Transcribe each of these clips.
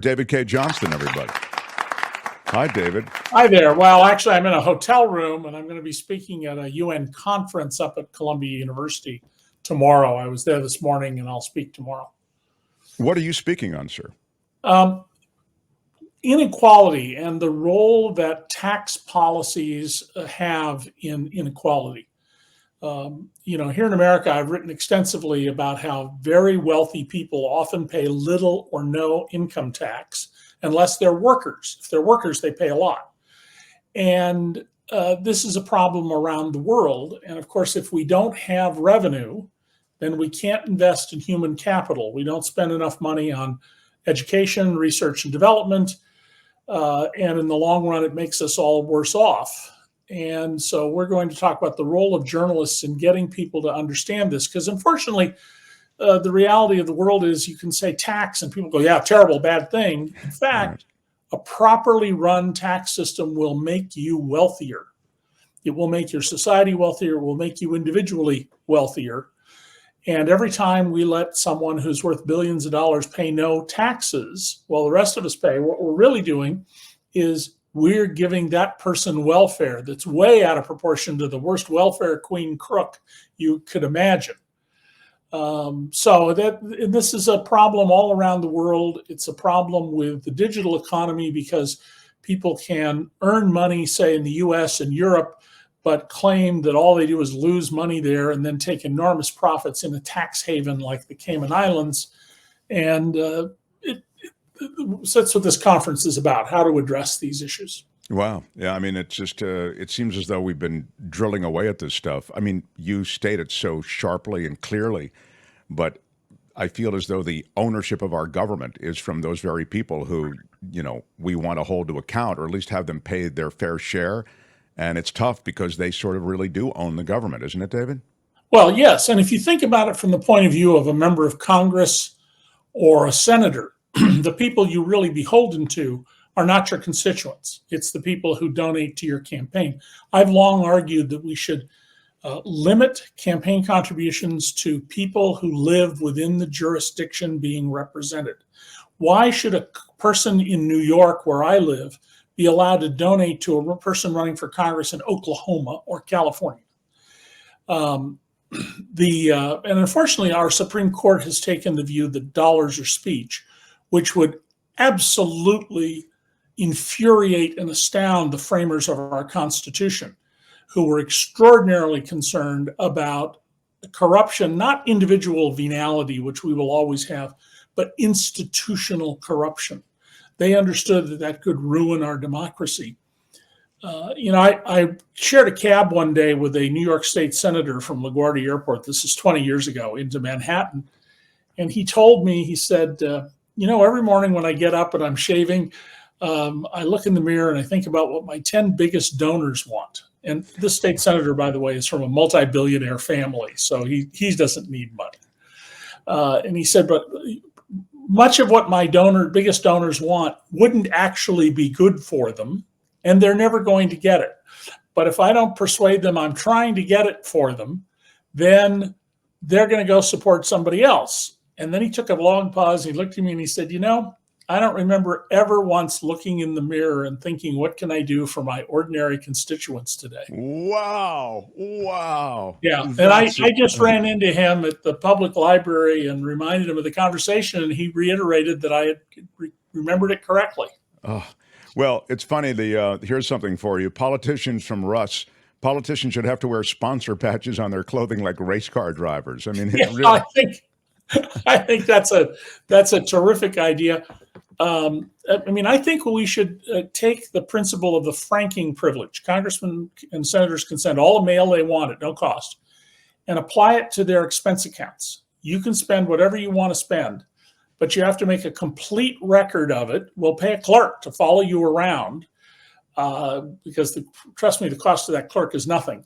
David K. Johnston, everybody. Hi, David. Hi there. Well, actually, I'm in a hotel room and I'm going to be speaking at a UN conference up at Columbia University tomorrow. I was there this morning and I'll speak tomorrow. What are you speaking on, sir? Inequality and the role that tax policies have in inequality. Here in America, I've written extensively about how very wealthy people often pay little or no income tax unless they're workers. If they're workers, they pay a lot. And this is a problem around the world. And of course, if we don't have revenue, then we can't invest in human capital. We don't spend enough money on education, research and development. And in the long run, it makes us all worse off. And so we're going to talk about the role of journalists in getting people to understand this, because unfortunately, the reality of the world is you can say tax and people go, yeah, terrible, bad thing. In fact, a properly run tax system will make you wealthier. It will make your society wealthier. It will make you individually wealthier. And every time we let someone who's worth billions of dollars pay no taxes, while the rest of us pay, what we're really doing is we're giving that person welfare that's way out of proportion to the worst welfare queen crook you could imagine. This is a problem all around the world. It's a problem with the digital economy because people can earn money, say in the US and Europe, but claim that all they do is lose money there and then take enormous profits in a tax haven like the Cayman Islands. And so that's what this conference is about, how to address these issues. Wow. Yeah, I mean, it's just, it seems as though we've been drilling away at this stuff. I mean, you state it so sharply and clearly, but I feel as though the ownership of our government is from those very people who, we want to hold to account, or at least have them pay their fair share. And it's tough because they sort of really do own the government, isn't it, David? Well, yes. And if you think about it from the point of view of a member of Congress or a senator, the people you really beholden to are not your constituents. It's the people who donate to your campaign. I've long argued that we should limit campaign contributions to people who live within the jurisdiction being represented. Why should a person in New York, where I live, be allowed to donate to a person running for Congress in Oklahoma or California? And unfortunately, our Supreme Court has taken the view that dollars are speech, which would absolutely infuriate and astound the framers of our Constitution, who were extraordinarily concerned about corruption, not individual venality, which we will always have, but institutional corruption. They understood that that could ruin our democracy. I shared a cab one day with a New York State senator from LaGuardia Airport. This is 20 years ago, into Manhattan. And he told me, he said, every morning when I get up and I'm shaving, I look in the mirror and I think about what my 10 biggest donors want. And this state senator, by the way, is from a multi-billionaire family, so he doesn't need money. And he said, but much of what my biggest donors want wouldn't actually be good for them, and they're never going to get it. But if I don't persuade them I'm trying to get it for them, then they're going to go support somebody else. And then he took a long pause. He looked at me and he said, I don't remember ever once looking in the mirror and thinking, what can I do for my ordinary constituents today? Wow. Yeah. And I just ran into him at the public library and reminded him of the conversation, and he reiterated that I had remembered it correctly. Oh, well, it's funny. Here's something for you. Politicians from Russ. Politicians should have to wear sponsor patches on their clothing like race car drivers. I mean, really... I think that's a terrific idea. I think we should take the principle of the franking privilege. Congressmen and senators can send all the mail they want at no cost and apply it to their expense accounts. You can spend whatever you want to spend, but you have to make a complete record of it. We'll pay a clerk to follow you around because, trust me, the cost of that clerk is nothing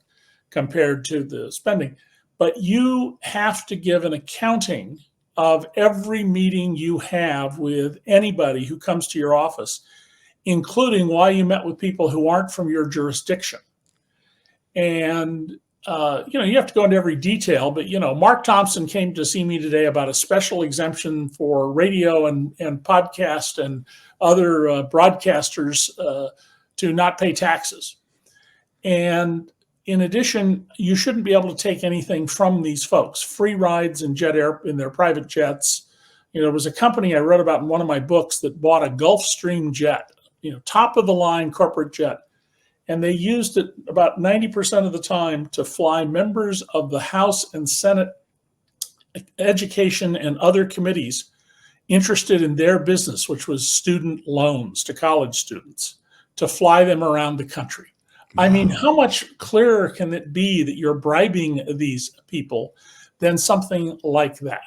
compared to the spending. But you have to give an accounting of every meeting you have with anybody who comes to your office, including why you met with people who aren't from your jurisdiction. And you have to go into every detail, but, Mark Thompson came to see me today about a special exemption for radio and podcast and other broadcasters to not pay taxes. And in addition, you shouldn't be able to take anything from these folks, free rides in in their private jets. There was a company I wrote about in one of my books that bought a Gulfstream jet, top of the line corporate jet. And they used it about 90% of the time to fly members of the House and Senate education and other committees interested in their business, which was student loans to college students, to fly them around the country. I mean, how much clearer can it be that you're bribing these people than something like that?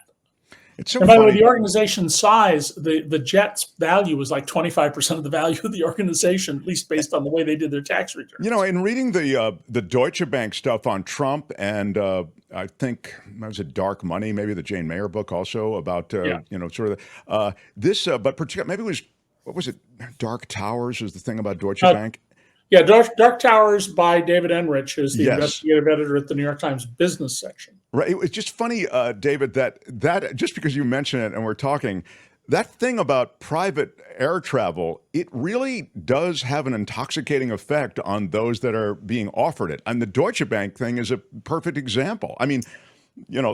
It's so and by the way, funny. the organization's size, the jet's value was like 25% of the value of the organization, at least based on the way they did their tax returns. In reading the Deutsche Bank stuff on Trump, and I think was it Dark Money, maybe the Jane Mayer book also about sort of this, but particularly maybe it was, what was it? Dark Towers is the thing about Deutsche Bank. Yeah, Dark Towers by David Enrich, who's the Yes. investigative editor at the New York Times business section. Right. It was just funny, David, that just because you mention it and we're talking, that thing about private air travel, it really does have an intoxicating effect on those that are being offered it. And the Deutsche Bank thing is a perfect example. I mean,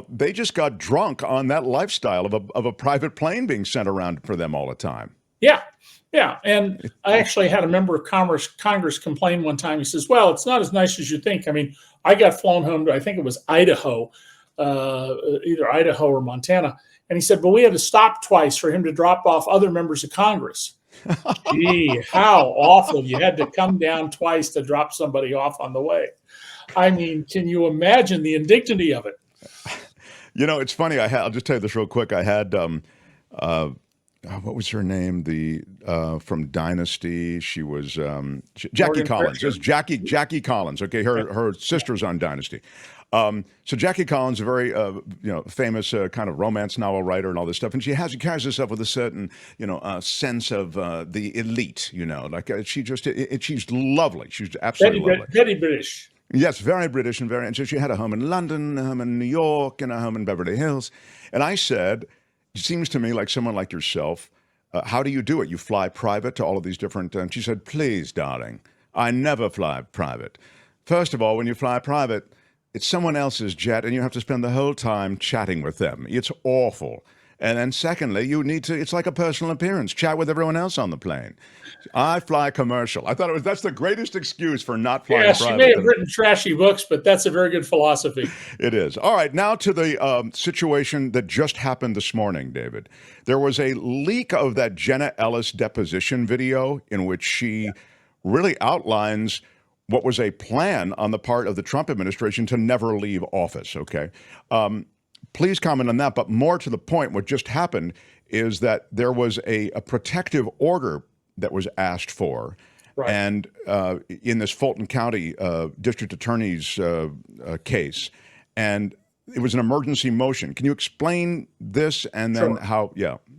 they just got drunk on that lifestyle of a private plane being sent around for them all the time. Yeah. Yeah. And I actually had a member of Congress complain one time. He says, well, it's not as nice as you think. I mean, I got flown home to, I think it was Idaho, either Idaho or Montana. And he said, but we had to stop twice for him to drop off other members of Congress. Gee, how awful. You had to come down twice to drop somebody off on the way. I mean, can you imagine the indignity of it? It's funny. I'll just tell you this real quick. I had, what was her name? From Dynasty. She was Jackie Collins. It was Jackie Collins. Okay, her sister's on Dynasty. So Jackie Collins, a very famous kind of romance novel writer and all this stuff, and she carries herself with a certain sense of the elite. She's lovely. She's absolutely lovely. Very British. Yes, very British and so she had a home in London, a home in New York, and a home in Beverly Hills. And I said, it seems to me like someone like yourself, how do you do it? You fly private to all of these different... And she said, please, darling, I never fly private. First of all, when you fly private, it's someone else's jet, and you have to spend the whole time chatting with them. It's awful. And then secondly, you need to, it's like a personal appearance, chat with everyone else on the plane. I fly commercial. I thought that's the greatest excuse for not flying private. She may have written trashy books, but that's a very good philosophy. It is. All right, now to the situation that just happened this morning, David. There was a leak of that Jenna Ellis deposition video in which she really outlines what was a plan on the part of the Trump administration to never leave office, okay? Please comment on that, but more to the point, what just happened is that there was a protective order that was asked for. Right. And in this Fulton County District Attorney's case, and it was an emergency motion. Can you explain this and then how,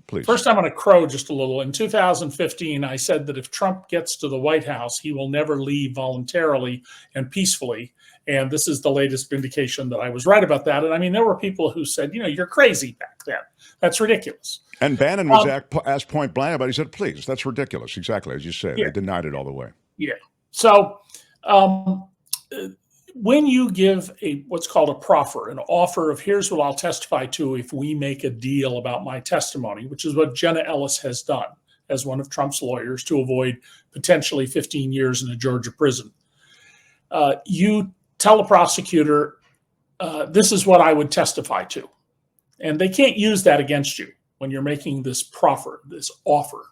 please. First, I'm going to crow just a little. In 2015, I said that if Trump gets to the White House, he will never leave voluntarily and peacefully. And this is the latest vindication that I was right about that. And I mean, there were people who said, you're crazy back then. That's ridiculous. And Bannon was asked point blank about it. He said, please, that's ridiculous. Exactly, as you say. Yeah. They denied it all the way. Yeah. So when you give what's called a proffer, an offer of here's what I'll testify to if we make a deal about my testimony, which is what Jenna Ellis has done as one of Trump's lawyers to avoid potentially 15 years in a Georgia prison. You tell the prosecutor, this is what I would testify to. And they can't use that against you when you're making this proffer, this offer.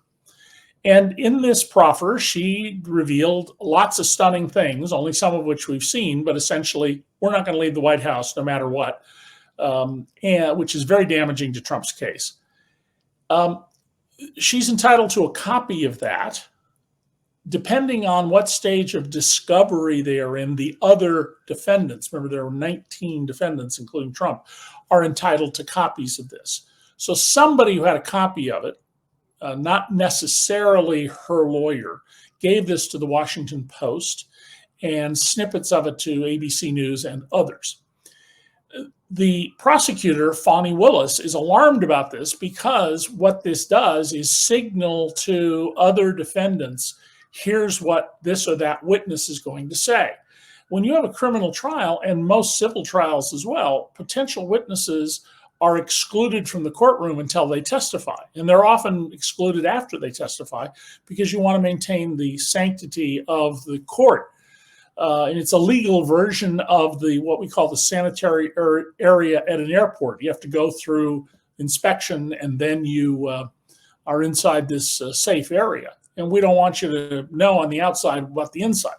And in this proffer, she revealed lots of stunning things, only some of which we've seen, but essentially, we're not going to leave the White House no matter what, which is very damaging to Trump's case. She's entitled to a copy of that. Depending on what stage of discovery they are in, the other defendants, remember there were 19 defendants, including Trump, are entitled to copies of this. So somebody who had a copy of it, not necessarily her lawyer, gave this to the Washington Post, and snippets of it to ABC News and others. The prosecutor, Fani Willis, is alarmed about this because what this does is signal to other defendants, here's what this or that witness is going to say. When you have a criminal trial, and most civil trials as well, potential witnesses are excluded from the courtroom until they testify. And they're often excluded after they testify because you want to maintain the sanctity of the court. And it's a legal version of what we call the sanitary area at an airport. You have to go through inspection and then you are inside this safe area. And we don't want you to know on the outside what the inside.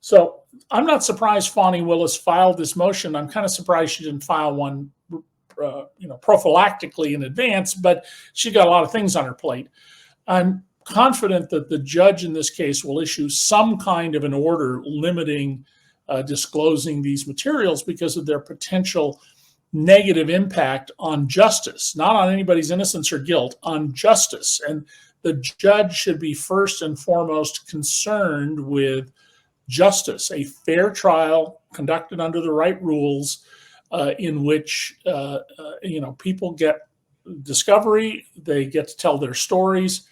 So I'm not surprised Fani Willis filed this motion. I'm kind of surprised she didn't file one prophylactically in advance, but she got a lot of things on her plate. I'm confident that the judge in this case will issue some kind of an order limiting disclosing these materials because of their potential negative impact on justice, not on anybody's innocence or guilt, on justice. And the judge should be first and foremost concerned with justice, a fair trial conducted under the right rules in which people get discovery, they get to tell their stories,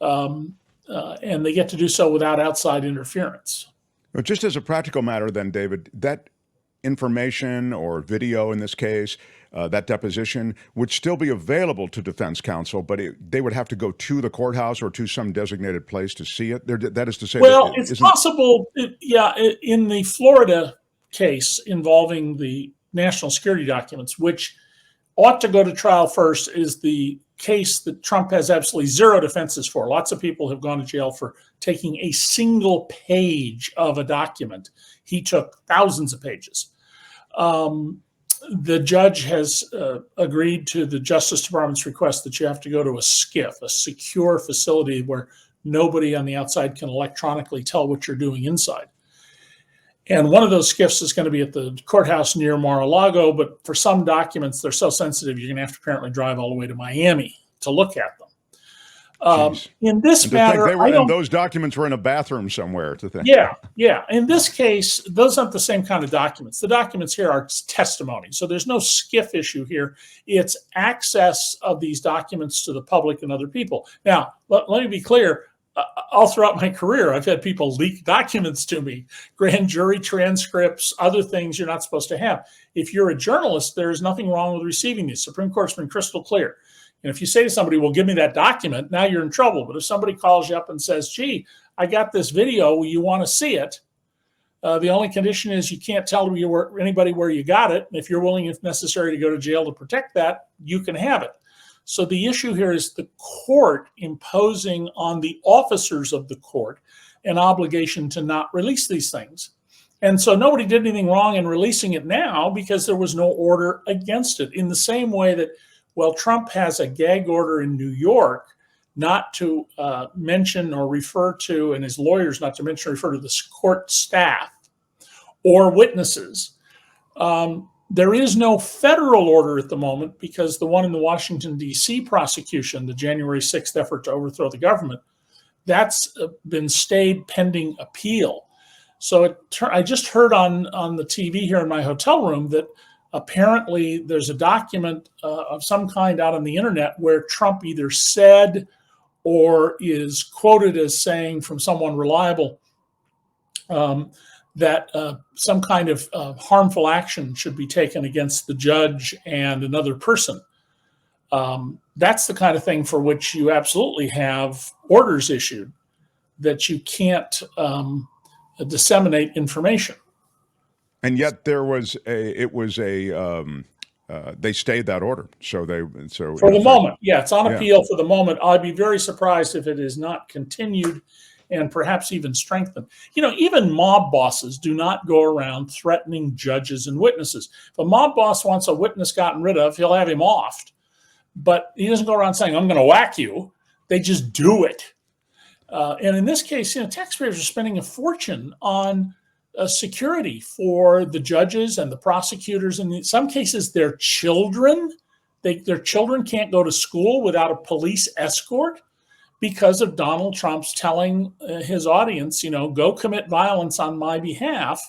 and they get to do so without outside interference. Well, just as a practical matter then, David, that information or video in this case, that deposition would still be available to defense counsel, but they would have to go to the courthouse or to some designated place to see it. That is to say, well, it's possible. In the Florida case involving the national security documents, which ought to go to trial first, is the case that Trump has absolutely zero defenses for. Lots of people have gone to jail for taking a single page of a document. He took thousands of pages. The judge has agreed to the Justice Department's request that you have to go to a SCIF, a secure facility where nobody on the outside can electronically tell what you're doing inside. And one of those SCIFs is going to be at the courthouse near Mar-a-Lago, but for some documents, they're so sensitive, you're going to have to apparently drive all the way to Miami to look at them. In this matter, those documents were in a bathroom somewhere. To think. Yeah. In this case, those aren't the same kind of documents. The documents here are testimony, so there's no SCIF issue here. It's access of these documents to the public and other people. Now, let me be clear. All throughout my career, I've had people leak documents to me, grand jury transcripts, other things you're not supposed to have. If you're a journalist, there's nothing wrong with receiving these. Supreme Court's been crystal clear. And if you say to somebody, well, give me that document, now you're in trouble. But if somebody calls you up and says, gee, I got this video, you want to see it, the only condition is you can't tell anybody where you got it. And if you're willing, if necessary, to go to jail to protect that, you can have it. So the issue here is the court imposing on the officers of the court an obligation to not release these things. And so nobody did anything wrong in releasing it now because there was no order against it. In the same way that, well, Trump has a gag order in New York not to mention or refer to, and his lawyers not to mention or refer to the court staff or witnesses. There is no federal order at the moment because the one in the Washington, D.C. prosecution, the January 6th effort to overthrow the government, that's been stayed pending appeal. So I just heard on the TV here in my hotel room that apparently there's a document of some kind out on the internet where Trump either said or is quoted as saying from someone reliable that some kind of harmful action should be taken against the judge and another person. That's the kind of thing for which you absolutely have orders issued that you can't disseminate information. And yet they stayed that order. So for the moment, it's on appeal for the moment. I'd be very surprised if it is not continued and perhaps even strengthened. Even mob bosses do not go around threatening judges and witnesses. If a mob boss wants a witness gotten rid of, he'll have him offed. But he doesn't go around saying, I'm going to whack you. They just do it. And in this case, taxpayers are spending a fortune on security for the judges and the prosecutors. And in some cases, their children. Their children can't go to school without a police escort because of Donald Trump's telling his audience, go commit violence on my behalf.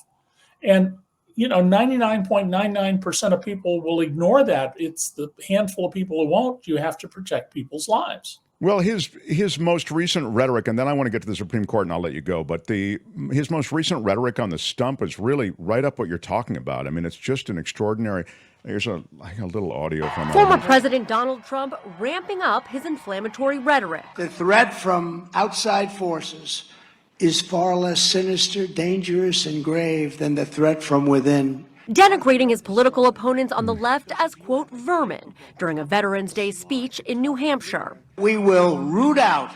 And 99.99% of people will ignore that. It's the handful of people who won't. You have to protect people's lives. Well, his most recent rhetoric, and then I want to get to the Supreme Court, and I'll let you go. But his most recent rhetoric on the stump is really right up what you're talking about. I mean, it's just an extraordinary. Here's a little audio from former President Donald Trump ramping up his inflammatory rhetoric. The threat from outside forces is far less sinister, dangerous, and grave than the threat from within. Denigrating his political opponents on the left as, quote, vermin during a Veterans Day speech in New Hampshire. We will root out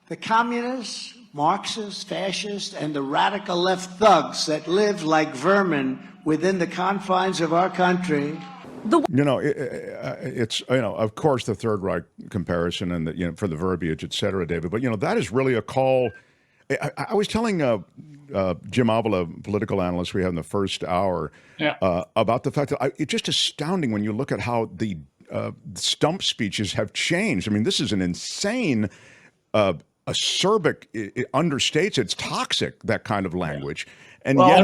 the communists, Marxists, fascists, and the radical left thugs that live like vermin within the confines of our country. It's of course the Third Reich comparison and for the verbiage, et cetera, David. But that is really a call. I was telling Jim Avila, political analyst we had in the first hour, about the fact that it's just astounding when you look at how the stump speeches have changed. I mean, this is an insane, acerbic. It understates. It's toxic, that kind of language. And well, yet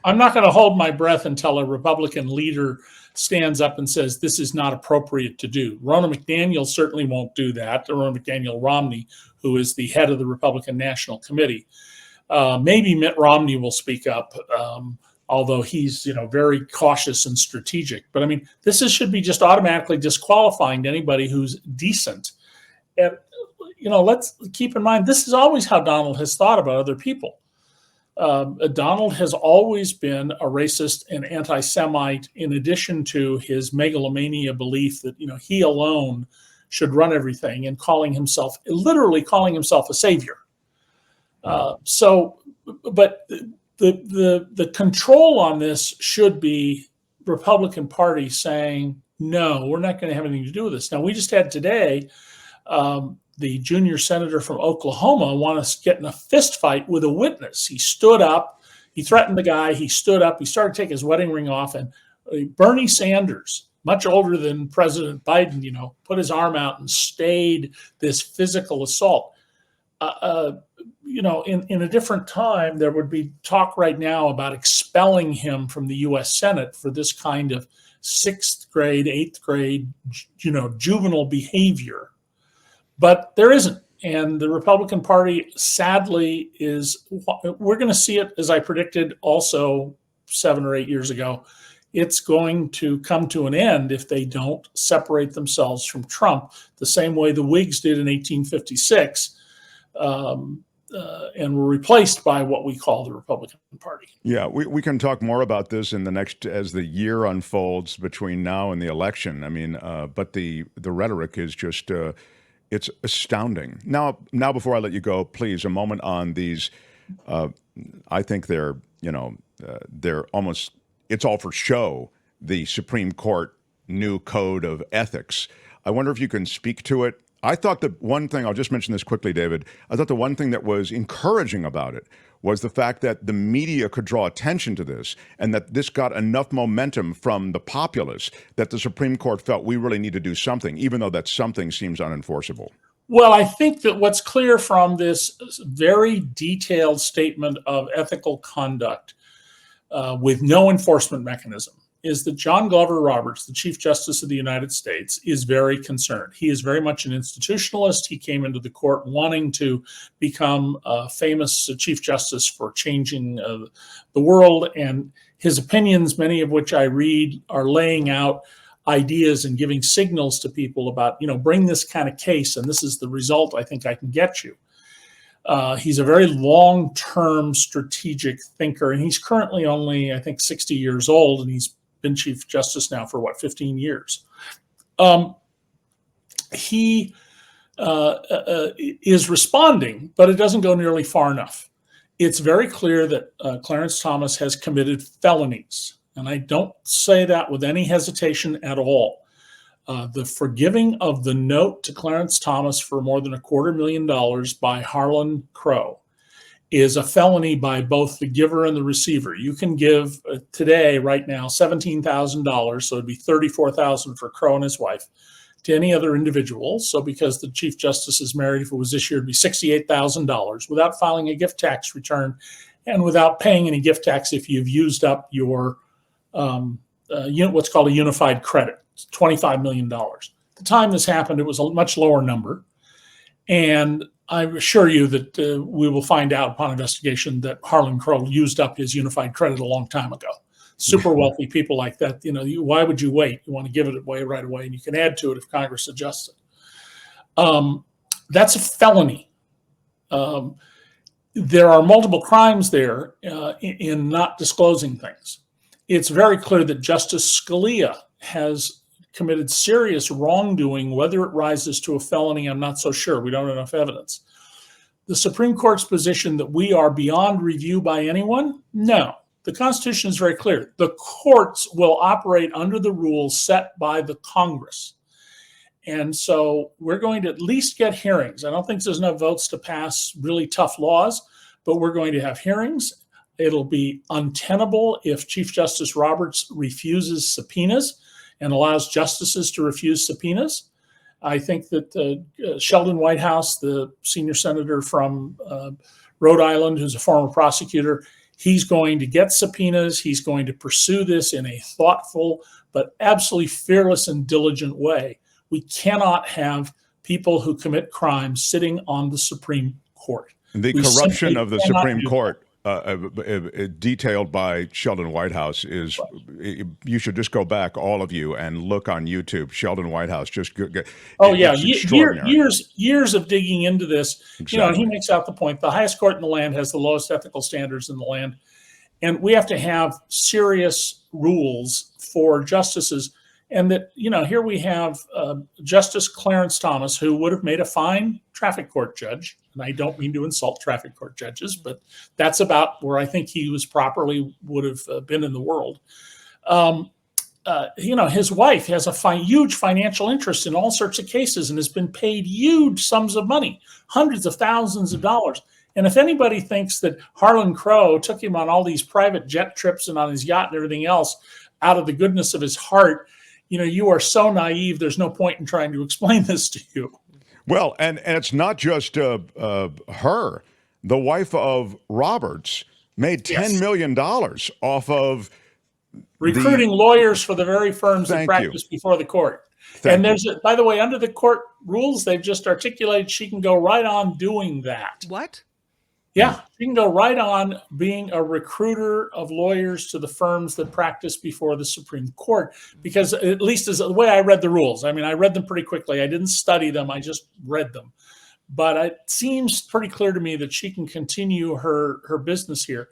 I'm not going to hold my breath until a Republican leader stands up and says this is not appropriate to do. Ronna McDaniel certainly won't do that. Ronna McDaniel Romney, who is the head of the Republican National Committee. Maybe Mitt Romney will speak up, although he's very cautious and strategic. But I mean, this should be just automatically disqualifying to anybody who's decent. And let's keep in mind, this is always how Donald has thought about other people. Donald has always been a racist and anti-Semite, in addition to his megalomania belief that he alone should run everything, and literally calling himself a savior. But the control on this should be Republican Party saying, no, we're not going to have anything to do with this. Now, we just had today the junior senator from Oklahoma want to get in a fist fight with a witness. He stood up, he threatened the guy, he stood up, he started to take his wedding ring off, and Bernie Sanders, much older than President Biden, put his arm out and stayed this physical assault. In a different time, there would be talk right now about expelling him from the U.S. Senate for this kind of 6th grade, 8th grade, juvenile behavior. But there isn't. And the Republican Party, sadly, we're going to see it, as I predicted also 7 or 8 years ago. It's going to come to an end if they don't separate themselves from Trump the same way the Whigs did in 1856 and were replaced by what we call the Republican Party. Yeah, we can talk more about this in the next, as the year unfolds between now and the election. I mean, but the rhetoric is just, it's astounding. Now, before I let you go, please, a moment on these. I think they're almost, it's all for show, the Supreme Court new code of ethics. I wonder if you can speak to it. I thought that one thing, I'll just mention this quickly, David. I thought the one thing that was encouraging about it was the fact that the media could draw attention to this, and that this got enough momentum from the populace that the Supreme Court felt we really need to do something, even though that something seems unenforceable. Well, I think that what's clear from this very detailed statement of ethical conduct with no enforcement mechanism is that John Glover Roberts, the Chief Justice of the United States, is very concerned. He is very much an institutionalist. He came into the court wanting to become a famous Chief Justice for changing the world. And his opinions, many of which I read, are laying out ideas and giving signals to people about, bring this kind of case, and this is the result I think I can get you. He's a very long-term strategic thinker, and he's currently only, I think, 60 years old, and he's been Chief Justice now for 15 years. He is responding, but it doesn't go nearly far enough. It's very clear that Clarence Thomas has committed felonies, and I don't say that with any hesitation at all. The forgiving of the note to Clarence Thomas for more than $250,000 by Harlan Crow is a felony by both the giver and the receiver. You can give today, right now, $17,000, so it'd be $34,000 for Crow and his wife, to any other individual. So because the Chief Justice is married, if it was this year, it'd be $68,000 without filing a gift tax return and without paying any gift tax if you've used up your what's called a unified credit, $25 million. At the time this happened, it was a much lower number. And I assure you that we will find out upon investigation that Harlan Crow used up his unified credit a long time ago. Super wealthy people like that, why would you wait? You want to give it away right away, and you can add to it if Congress adjusts it. That's a felony. There are multiple crimes there in not disclosing things. It's very clear that Justice Scalia has committed serious wrongdoing. Whether it rises to a felony, I'm not so sure. We don't have enough evidence. The Supreme Court's position that we are beyond review by anyone? No. The Constitution is very clear. The courts will operate under the rules set by the Congress. And so we're going to at least get hearings. I don't think there's enough votes to pass really tough laws, but we're going to have hearings. It'll be untenable if Chief Justice Roberts refuses subpoenas and allows justices to refuse subpoenas. I think that Sheldon Whitehouse, the senior senator from Rhode Island, who's a former prosecutor, he's going to get subpoenas. He's going to pursue this in a thoughtful but absolutely fearless and diligent way. We cannot have people who commit crimes sitting on the Supreme Court. The corruption of the Supreme Court, detailed by Sheldon Whitehouse, is you should just go back, all of you, and look on YouTube. Sheldon Whitehouse, years of digging into this. Exactly. He makes out the point: the highest court in the land has the lowest ethical standards in the land, and we have to have serious rules for justices. And that, here we have Justice Clarence Thomas, who would have made a fine traffic court judge. And I don't mean to insult traffic court judges, but that's about where I think he was properly would have been in the world. His wife has a huge financial interest in all sorts of cases and has been paid huge sums of money, hundreds of thousands of dollars. And if anybody thinks that Harlan Crow took him on all these private jet trips and on his yacht and everything else out of the goodness of his heart, you are so naive, there's no point in trying to explain this to you. Well, and it's not just her. The wife of Roberts made $10 million off of recruiting lawyers for the very firms that practice before the court. By the way, under the court rules, they've just articulated she can go right on doing that. What? Yeah, she can go right on being a recruiter of lawyers to the firms that practice before the Supreme Court, because at least as the way I read the rules, I mean, I read them pretty quickly. I didn't study them. I just read them. But it seems pretty clear to me that she can continue her business here.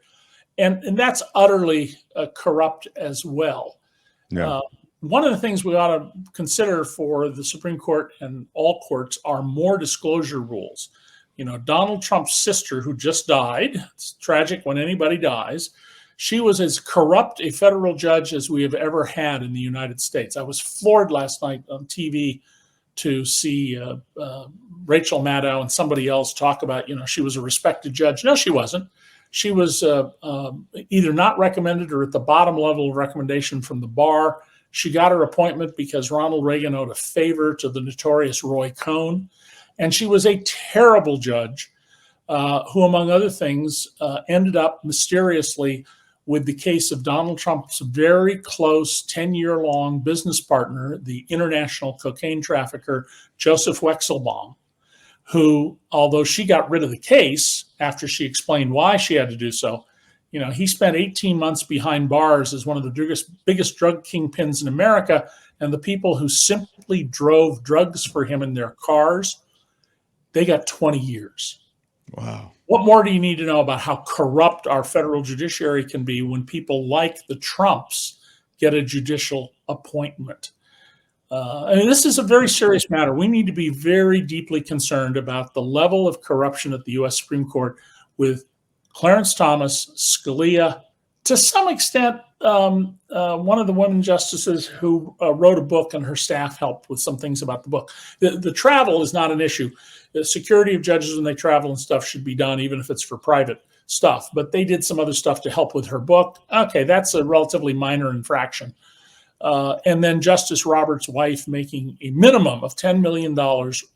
And that's utterly corrupt as well. Yeah. One of the things we ought to consider for the Supreme Court and all courts are more disclosure rules. Donald Trump's sister, who just died, it's tragic when anybody dies, she was as corrupt a federal judge as we have ever had in the United States. I was floored last night on TV to see Rachel Maddow and somebody else talk about, she was a respected judge. No, she wasn't. She was either not recommended or at the bottom level of recommendation from the bar. She got her appointment because Ronald Reagan owed a favor to the notorious Roy Cohn. And she was a terrible judge who, among other things, ended up mysteriously with the case of Donald Trump's very close 10-year-long business partner, the international cocaine trafficker, Joseph Wexelbaum, who, although she got rid of the case after she explained why she had to do so, he spent 18 months behind bars as one of the biggest drug kingpins in America. And the people who simply drove drugs for him in their cars, they got 20 years. Wow. What more do you need to know about how corrupt our federal judiciary can be when people like the Trumps get a judicial appointment? This is a very serious matter. We need to be very deeply concerned about the level of corruption at the U.S. Supreme Court with Clarence Thomas, Scalia, to some extent, one of the women justices who wrote a book and her staff helped with some things about the book. The travel is not an issue. The security of judges when they travel and stuff should be done, even if it's for private stuff. But they did some other stuff to help with her book. Okay, that's a relatively minor infraction. And then Justice Roberts' wife making a minimum of $10 million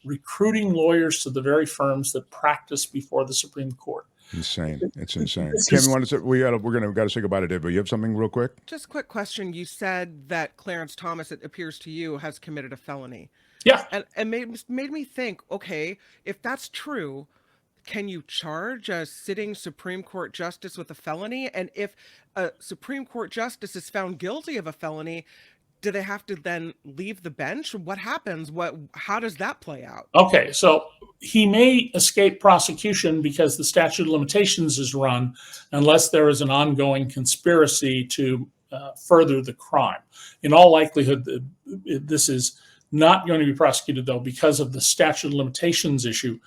recruiting lawyers to the very firms that practice before the Supreme Court. Insane. It's insane. This Kim, is- you want to say, got to say goodbye to Dave, but you have something real quick? Just a quick question. You said that Clarence Thomas, it appears to you, has committed a felony. Yeah. And made me think, okay, if that's true, can you charge a sitting Supreme Court justice with a felony? And if a Supreme Court justice is found guilty of a felony, do they have to then leave the bench? What happens? How does that play out? Okay, so he may escape prosecution because the statute of limitations is run unless there is an ongoing conspiracy to further the crime. In all likelihood, this is not going to be prosecuted, though, because of the statute of limitations issue.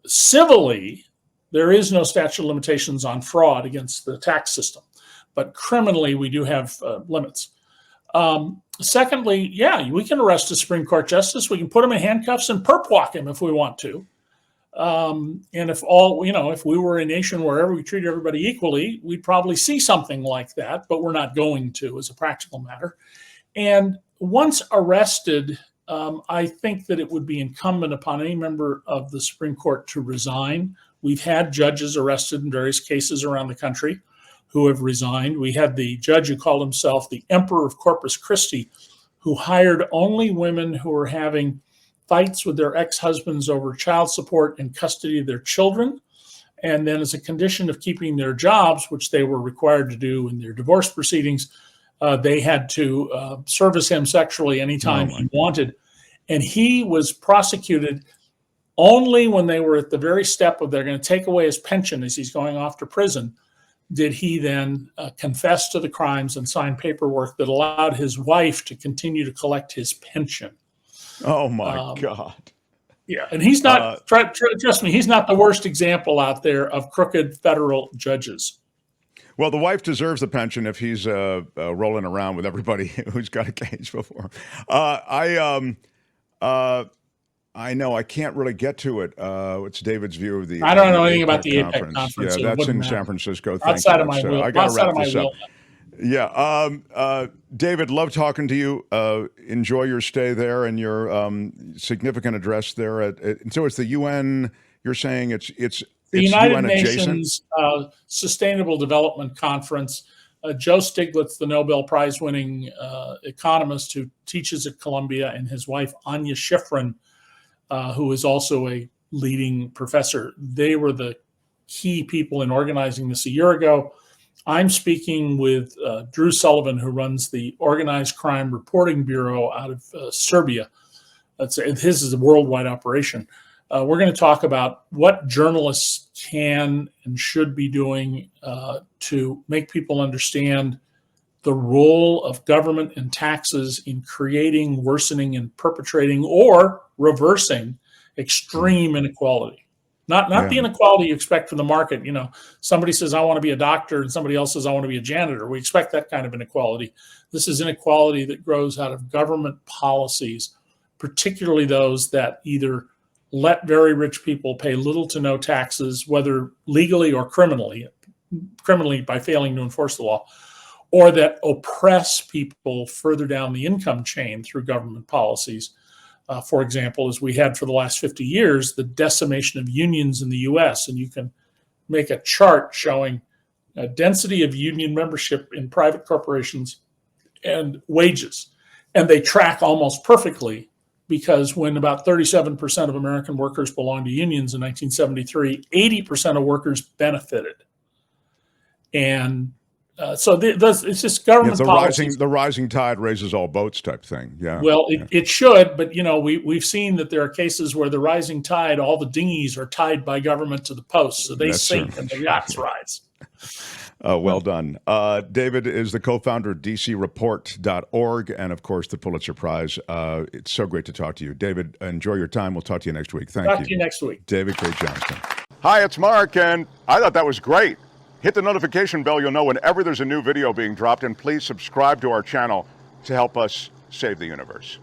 Civilly, there is no statute of limitations on fraud against the tax system, but criminally, we do have limits. Secondly, yeah, we can arrest a Supreme Court justice. We can put him in handcuffs and perp walk him if we want to. And if we were a nation where we treat everybody equally, we'd probably see something like that, but we're not going to as a practical matter. And once arrested, I think that it would be incumbent upon any member of the Supreme Court to resign. We've had judges arrested in various cases around the country who have resigned. We had the judge who called himself the Emperor of Corpus Christi, who hired only women who were having fights with their ex-husbands over child support and custody of their children. And then as a condition of keeping their jobs, which they were required to do in their divorce proceedings, they had to service him sexually anytime he wanted. And he was prosecuted only when they were at the very step of they're going to take away his pension as he's going off to prison. Did he then confess to the crimes and sign paperwork that allowed his wife to continue to collect his pension? Oh, my God. Yeah, and he's not, trust me, he's not the worst example out there of crooked federal judges. Well, the wife deserves the pension if he's rolling around with everybody who's got a case before. I know I can't really get to it. What's David's view of the? I don't know anything about the APEC conference. Yeah, so that's in San Francisco. Thank outside you. of my So will. I got to wrap this up. Will. Yeah, David, love talking to you. Enjoy your stay there and your significant address there. And so it's the UN. You're saying it's the United UN Nations Sustainable Development Conference. Joe Stiglitz, the Nobel Prize-winning economist who teaches at Columbia, and his wife Anya Schifrin, who is also a leading professor. They were the key people in organizing this a year ago. I'm speaking with Drew Sullivan, who runs the Organized Crime Reporting Bureau out of Serbia. His is a worldwide operation. We're going to talk about what journalists can and should be doing to make people understand the role of government and taxes in creating, worsening, and perpetrating or reversing extreme inequality. Not the inequality you expect from the market. You know, somebody says, I want to be a doctor, and somebody else says, I want to be a janitor. We expect that kind of inequality. This is inequality that grows out of government policies, particularly those that either let very rich people pay little to no taxes, whether legally or criminally by failing to enforce the law, or that oppress people further down the income chain through government policies. For example, as we had for the last 50 years, the decimation of unions in the US. And you can make a chart showing a density of union membership in private corporations and wages. And they track almost perfectly, because when about 37% of American workers belonged to unions in 1973, 80% of workers benefited. And so it's just government policies. The rising tide raises all boats type thing. Yeah. Well, it should, but we've seen that there are cases where the rising tide, all the dinghies are tied by government to the post, so they sink and the yachts rise. Well done. David is the co-founder of DCReport.org and, of course, the Pulitzer Prize. It's so great to talk to you. David, enjoy your time. We'll talk to you next week. Thank you. Talk to you next week. David K. Johnston. Hi, it's Mark, and I thought that was great. Hit the notification bell. You'll know whenever there's a new video being dropped, and please subscribe to our channel to help us save the universe.